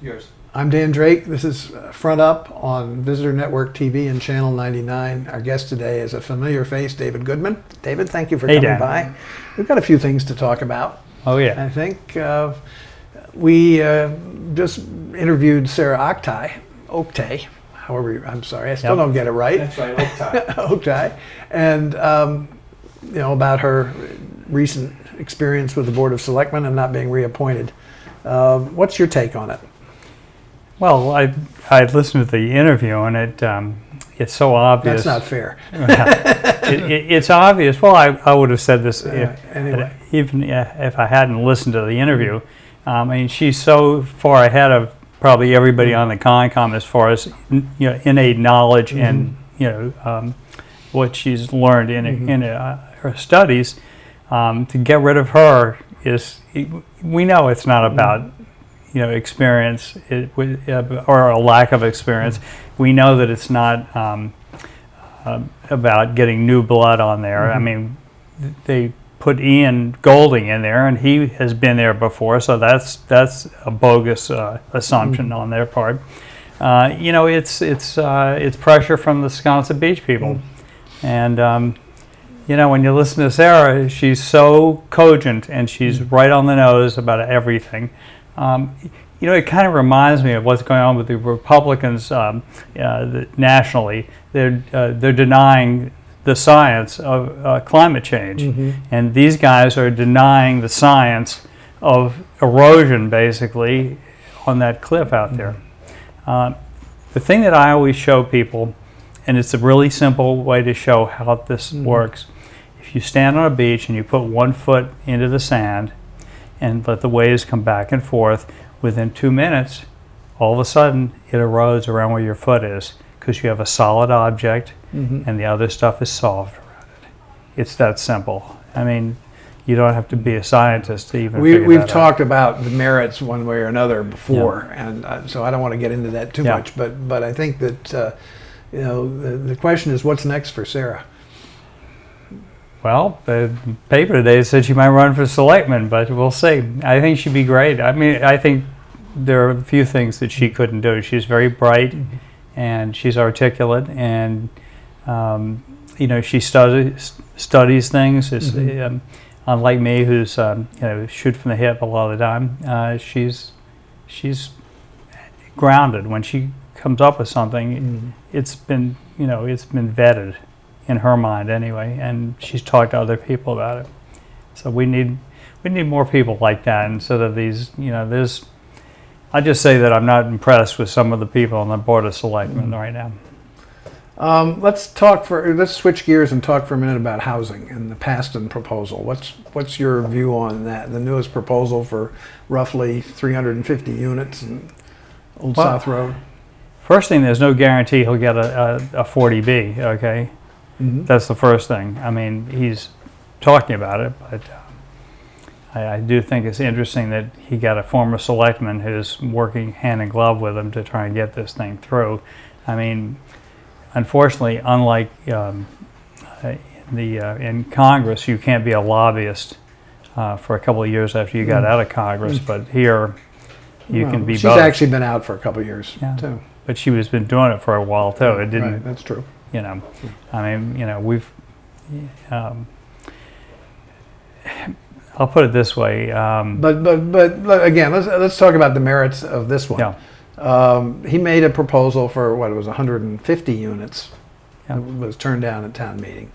Yours. I'm Dan Drake. This is Front Up on Visitor Network TV and Channel 99. Our guest today is a familiar face, David Goodman. David, thank you for coming by. We've got a few things to talk about. Oh, yeah. I think we just interviewed Sarah Oktay. However, I'm sorry, I still don't get it right. That's right, Oktay. Oktay. And, about her recent experience with the Board of Selectmen and not being reappointed. What's your take on it? Well, I listened to the interview, and it's so obvious. That's not fair. It's obvious. Well, I would have said this anyway. Even if I hadn't listened to the interview. I mean, she's so far ahead of probably everybody on the Concom as far as innate knowledge and what she's learned in her studies. To get rid of her we know it's not about experience or a lack of experience. We know that it's not about getting new blood on there. I mean, they put Ian Golding in there, and he has been there before, so that's a bogus assumption on their part. It's pressure from the Wisconsin Beach people, and when you listen to Sarah, she's so cogent and she's right on the nose about everything. It kind of reminds me of what's going on with the Republicans nationally. They're denying the science of climate change, and these guys are denying the science of erosion, basically, on that cliff out there. The thing that I always show people, and it's a really simple way to show how this works. If you stand on a beach and you put 1 foot into the sand and let the waves come back and forth, within 2 minutes, all of a sudden it erodes around where your foot is because you have a solid object and the other stuff is soft around it. It's that simple. I mean, you don't have to be a scientist to even figure that out. We've talked about the merits one way or another before, and so I don't want to get into that too much, but I think that the question is, what's next for Sarah? Well, the paper today said she might run for selectman, but we'll see. I think she'd be great. I mean, I think there are a few things that she couldn't do. She's very bright, and she's articulate, and she studies things. Unlike me, who's shoot from the hip a lot of the time, she's grounded. When she comes up with something, it's been vetted. In her mind, anyway, and she's talked to other people about it. So we need more people like that instead of these. I just say that I'm not impressed with some of the people on the Board of Selectmen right now. Let's switch gears and talk for a minute about housing and the Paston proposal. What's your view on that? The newest proposal for roughly 350 units in Old South Road. First thing, there's no guarantee he'll get a 40B. Okay. That's the first thing. I mean, he's talking about it, but I do think it's interesting that he got a former selectman who's working hand in glove with him to try and get this thing through. I mean, unfortunately, unlike in Congress, you can't be a lobbyist for a couple of years after you got out of Congress, but here you can be both. She's actually been out for a couple of years, too. But she has been doing it for a while, too. It didn't. Right, that's true. I mean, we've. I'll put it this way. But again, let's talk about the merits of this one. Yeah. He made a proposal for what it was 150 units. It was turned down at town meeting.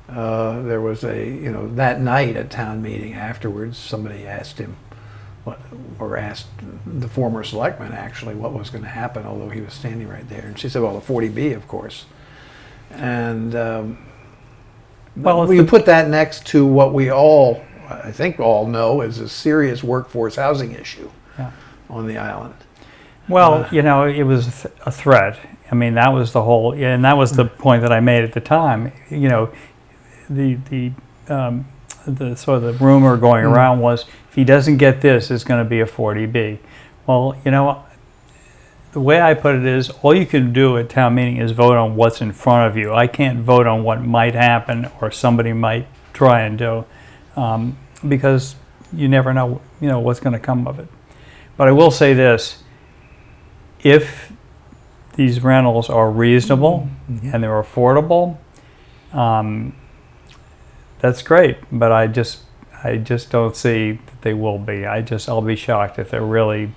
There was that night at town meeting afterwards, somebody asked him, asked the former selectman actually what was going to happen, although he was standing right there, and she said, "Well, the 40B, of course." And you put that next to what we I think all know is a serious workforce housing issue on the island. Well, it was a threat. I mean, that was the whole, and that was the point that I made at the time. The sort of the rumor going around was, if he doesn't get this, it's going to be a 40B. Well, the way I put it is, all you can do at town meeting is vote on what's in front of you. I can't vote on what might happen or somebody might try and do, because you never know, what's going to come of it. But I will say this: if these rentals are reasonable and they're affordable, that's great. But I just don't see that they will be. I'll be shocked if they're really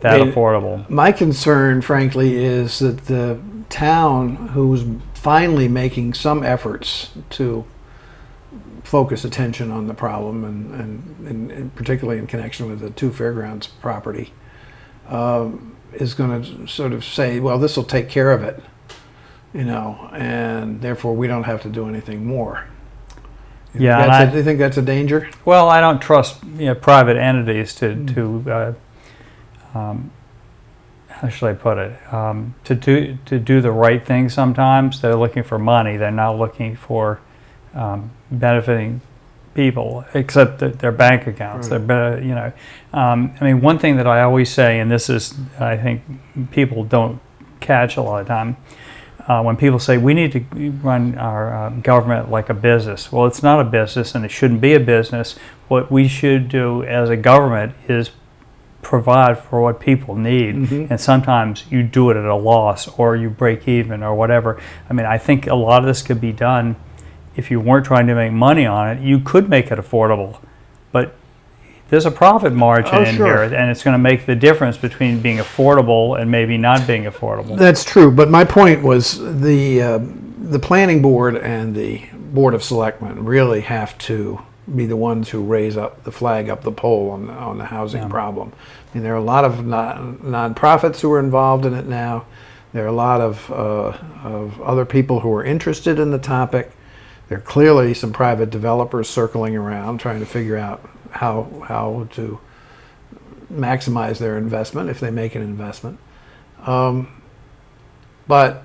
that affordable. My concern, frankly, is that the town, who's finally making some efforts to focus attention on the problem, and particularly in connection with the two fairgrounds property, is going to sort of say, well, this will take care of it, and therefore we don't have to do anything more. Do you think that's a danger? Well, I don't trust private entities to how should I put it? To do the right thing. Sometimes they're looking for money. They're not looking for benefiting people, except their bank accounts. Right. They're I mean, one thing that I always say, and this is, I think people don't catch a lot of time, when people say we need to run our government like a business. Well, it's not a business, and it shouldn't be a business. What we should do as a government is provide for what people need, and sometimes you do it at a loss, or you break even, or whatever. I mean, I think a lot of this could be done if you weren't trying to make money on it. You could make it affordable, but there's a profit margin in here, and it's going to make the difference between being affordable and maybe not being affordable. That's true, but my point was the planning board and the board of selectmen really have to be the ones who raise up the flag up the pole on the housing problem. I mean, there are a lot of nonprofits who are involved in it now. There are a lot of other people who are interested in the topic. There are clearly some private developers circling around trying to figure out how to maximize their investment if they make an investment. But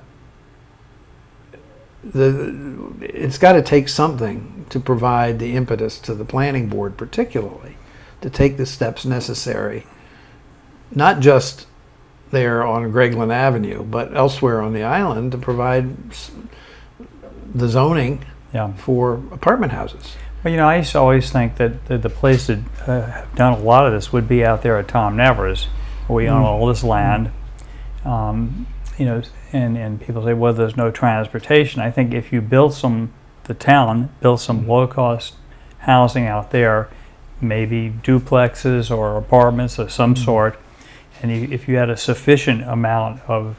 it's got to take something to provide the impetus to the planning board, particularly, to take the steps necessary, not just there on Gregland Avenue, but elsewhere on the island, to provide the zoning for apartment houses. Well, I used to always think that the place that have done a lot of this would be out there at Tom Nevers, where we own all this land. And people say, well, there's no transportation. I think if you build the town build some low-cost housing out there, maybe duplexes or apartments of some sort, and if you had a sufficient amount of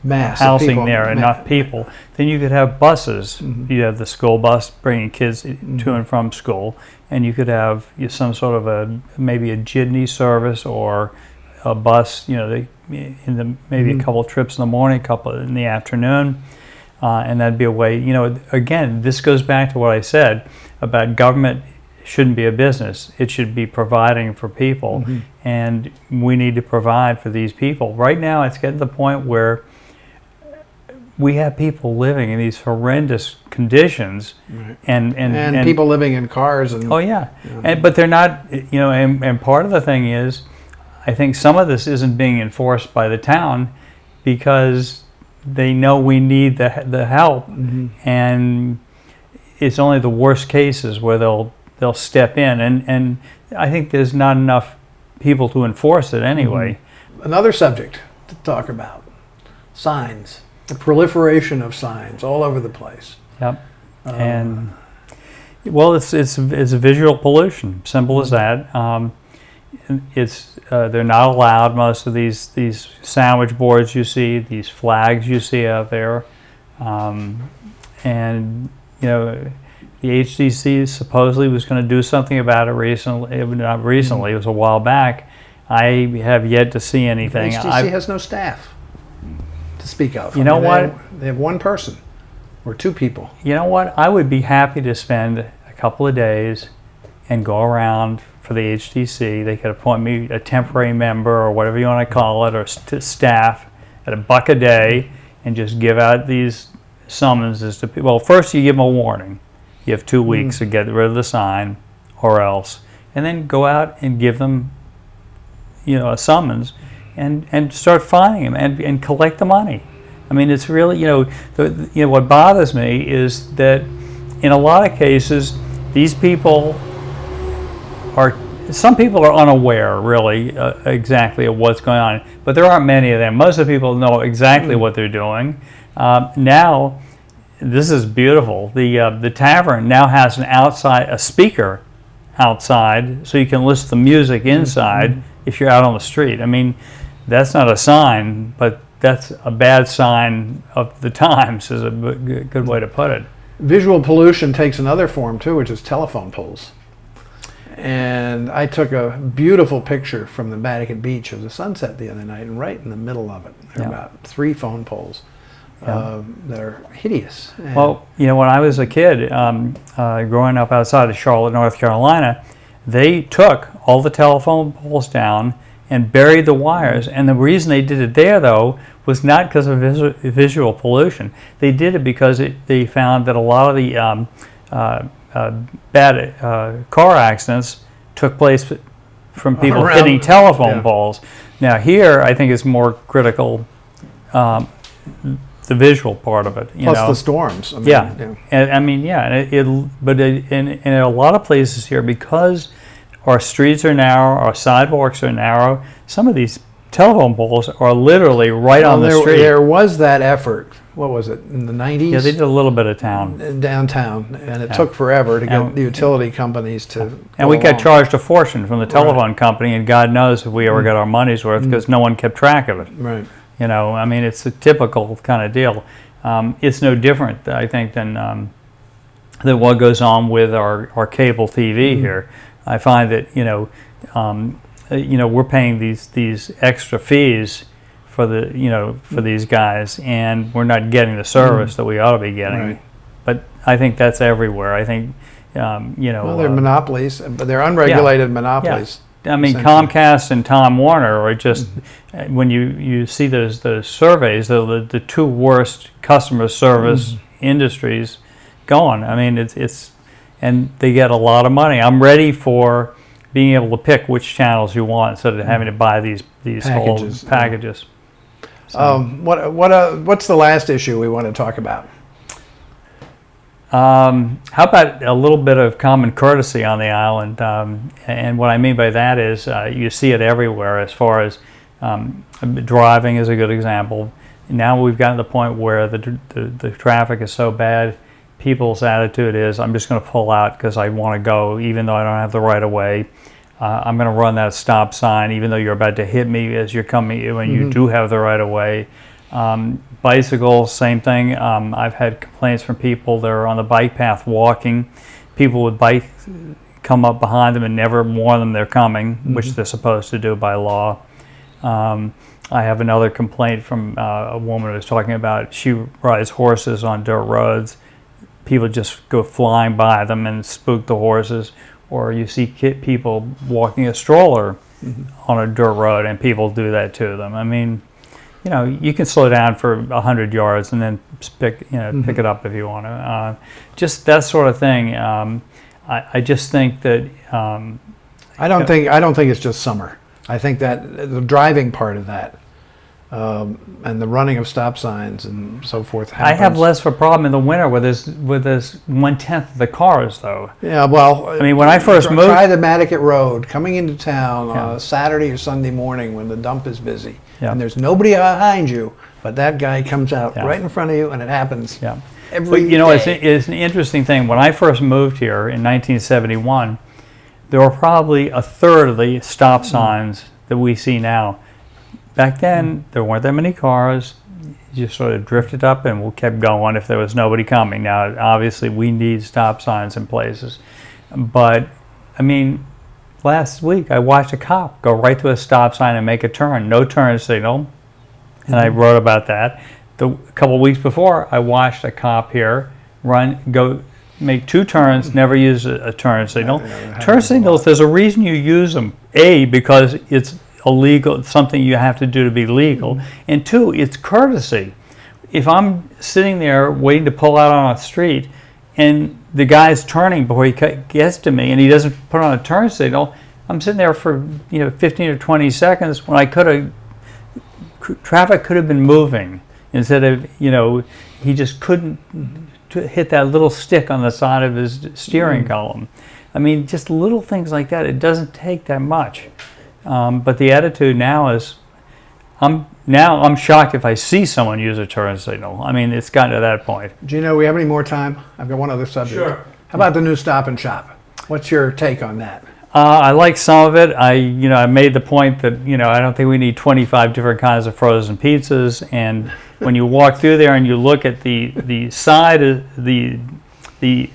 housing there, enough people, then you could have buses. You have the school bus bringing kids to and from school, and you could have some sort of maybe a jitney service or a bus, maybe a couple of trips in the morning, a couple in the afternoon, and that'd be a way. Again, this goes back to what I said about government shouldn't be a business. It should be providing for people, and we need to provide for these people. Right now, it's getting to the point where we have people living in these horrendous conditions, and people living in cars. But they're not. And part of the thing is, I think some of this isn't being enforced by the town because they know we need the help, and it's only the worst cases where they'll step in, and I think there's not enough people to enforce it anyway. Another subject to talk about: signs, the proliferation of signs all over the place. Yep, and well, it's visual pollution. Simple as that. They're not allowed. Most of these sandwich boards you see, these flags you see out there, and the HDC supposedly was going to do something about it recently. Not recently, it was a while back. I have yet to see anything. The HDC has no staff to speak of. You know what? They have one person or two people. You know what? I would be happy to spend a couple of days and go around for the HDC. They could appoint me a temporary member or whatever you want to call it, or staff at $1 a day, and just give out these summonses to people. Well, first you give them a warning. You have 2 weeks to get rid of the sign or else. And then go out and give them a summons and start fining them and collect the money. I mean, it's really, what bothers me is that in a lot of cases, these people are some people are unaware, really, exactly of what's going on, but there aren't many of them. Most of the people know exactly what they're doing. Now, this is beautiful. The tavern now has a speaker outside, so you can listen to music inside if you're out on the street. I mean, that's not a sign, but that's a bad sign of the times, is a good way to put it. Visual pollution takes another form too, which is telephone poles. And I took a beautiful picture from the Vatican Beach of the sunset the other night, and right in the middle of it, there are about 3 phone poles that are hideous. And well, when I was a kid, growing up outside of Charlotte, North Carolina, they took all the telephone poles down and buried the wires. And the reason they did it there, though, was not because of visual pollution. They did it because they found that a lot of the bad car accidents took place from people hitting telephone poles. Now here, I think it's more critical, the visual part of it. Plus the storms. But in a lot of places here, because our streets are narrow, our sidewalks are narrow, some of these telephone poles are literally right on the street. There was that effort. What was it, in the 90s? Yeah, they did a little bit of town. Downtown, and it took forever to get the utility companies to And we got charged a fortune from the telephone company, and God knows if we ever got our money's worth, because no one kept track of it. Right. I mean, it's a typical kind of deal. It's no different, I think, than what goes on with our cable TV here. I find that, we're paying these extra fees for for these guys, and we're not getting the service that we ought to be getting. Right. But I think that's everywhere. I think well, they're monopolies, but they're unregulated monopolies. I mean, Comcast and Time Warner are just when you see those surveys, they're the 2 worst customer service industries going. I mean, it's and they get a lot of money. I'm ready for being able to pick which channels you want instead of having to buy these packages. Whole packages. So. What's the last issue we want to talk about? How about a little bit of common courtesy on the island? And what I mean by that is you see it everywhere. As far as driving is a good example. Now we've gotten to the point where the traffic is so bad. People's attitude is, I'm just going to pull out because I want to go, even though I don't have the right of way. I'm going to run that stop sign, even though you're about to hit me as you're coming, when you do have the right of way. Bicycles, same thing. I've had complaints from people that are on the bike path walking. People with bikes come up behind them and never warn them they're coming, which they're supposed to do by law. I have another complaint from a woman who was talking about she rides horses on dirt roads. People just go flying by them and spook the horses. Or you see people walking a stroller on a dirt road, and people do that to them. I mean, you can slow down for 100 yards and then pick it up if you want to. Just that sort of thing. I just think that. I don't think it's just summer. I think that the driving part of that. And the running of stop signs and so forth happens. I have less of a problem in the winter with this 1/10 of the cars, though. Yeah, well, I mean, when I first moved, try the Matticat Road coming into town on a Saturday or Sunday morning when the dump is busy, and there's nobody behind you, but that guy comes out right in front of you, and it happens every day. It's an interesting thing. When I first moved here in 1971, there were probably a third of the stop signs that we see now. Back then, there weren't that many cars. You just sort of drifted up and we kept going if there was nobody coming. Now, obviously, we need stop signs in places. But, I mean, last week I watched a cop go right to a stop sign and make a turn. No turn signal. And I wrote about that. A couple of weeks before, I watched a cop here make 2 turns, never use a turn signal. Turn signals, there's a reason you use them. A, because it's illegal, it's something you have to do to be legal, and 2, it's courtesy. If I'm sitting there waiting to pull out on a street and the guy's turning before he gets to me and he doesn't put on a turn signal, I'm sitting there for 15 or 20 seconds when traffic could have been moving instead of he just couldn't hit that little stick on the side of his steering column. I mean, just little things like that. It doesn't take that much. But the attitude now is, I'm shocked if I see someone use a turn signal. I mean, it's gotten to that point. Gino, we have any more time? I've got one other subject. Sure. How about the new Stop and Shop? What's your take on that? I like some of it. I made the point that, I don't think we need 25 different kinds of frozen pizzas. And when you walk through there and you look at the side of the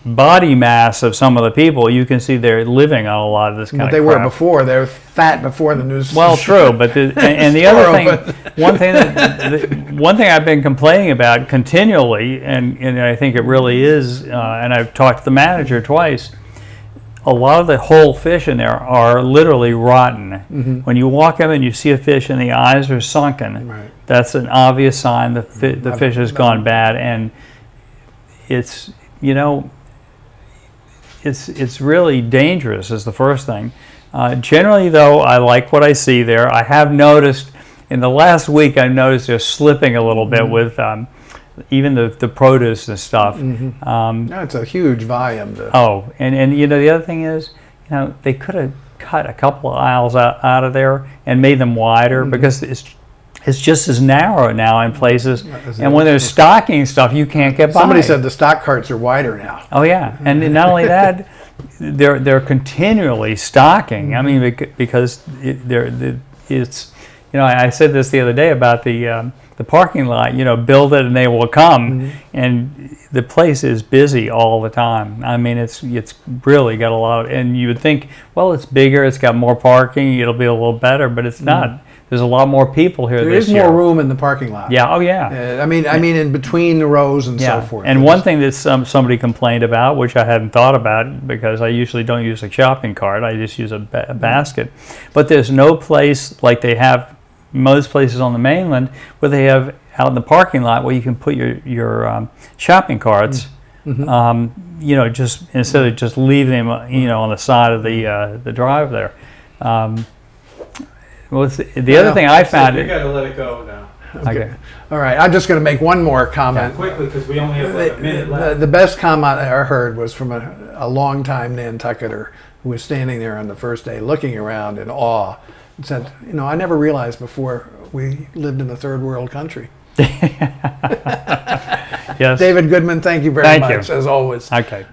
body mass of some of the people, you can see they're living on a lot of this kind of crap. But they were before. They were fat before the news. Well, true, but the other thing, one thing I've been complaining about continually, and I think it really is, and I've talked to the manager twice. A lot of the whole fish in there are literally rotten. Mm-hmm. When you walk in and you see a fish and the eyes are sunken, right, that's an obvious sign the fish has gone bad, and it's it's really dangerous is the first thing. Generally, though, I like what I see there. I have noticed in the last week, I've noticed they're slipping a little bit with even the produce and stuff. Mm-hmm. No, it's a huge volume. And the other thing is, they could have cut a couple of aisles out of there and made them wider, mm-hmm, because it's just as narrow now in places. And when they're stocking stuff, you can't get by. Somebody said the stock carts are wider now. Oh yeah, and not only that, they're continually stocking. I mean, because it's I said this the other day about the parking lot. Build it and they will come, mm-hmm, and the place is busy all the time. I mean, it's really got a lot of, and you would think, well, it's bigger, it's got more parking, it'll be a little better, but it's not. There's a lot more people here this year. There is more room in the parking lot. Yeah. Oh, yeah. I mean, in between the rows and so forth. And one thing that somebody complained about, which I hadn't thought about because I usually don't use a shopping cart, I just use a basket. But there's no place like they have most places on the mainland where they have out in the parking lot where you can put your shopping carts. Mm-hmm. Just instead of just leaving them, on the side of the drive there. Well, the other thing I found... You got to let it go now. Okay. All right. I'm just going to make one more comment. Yeah, quickly, because we only have like a minute left. The best comment I heard was from a longtime Nantucketer who was standing there on the first day looking around in awe and said, I never realized before we lived in a third world country. Yes. David Goodman, thank you very much, as always. Okay.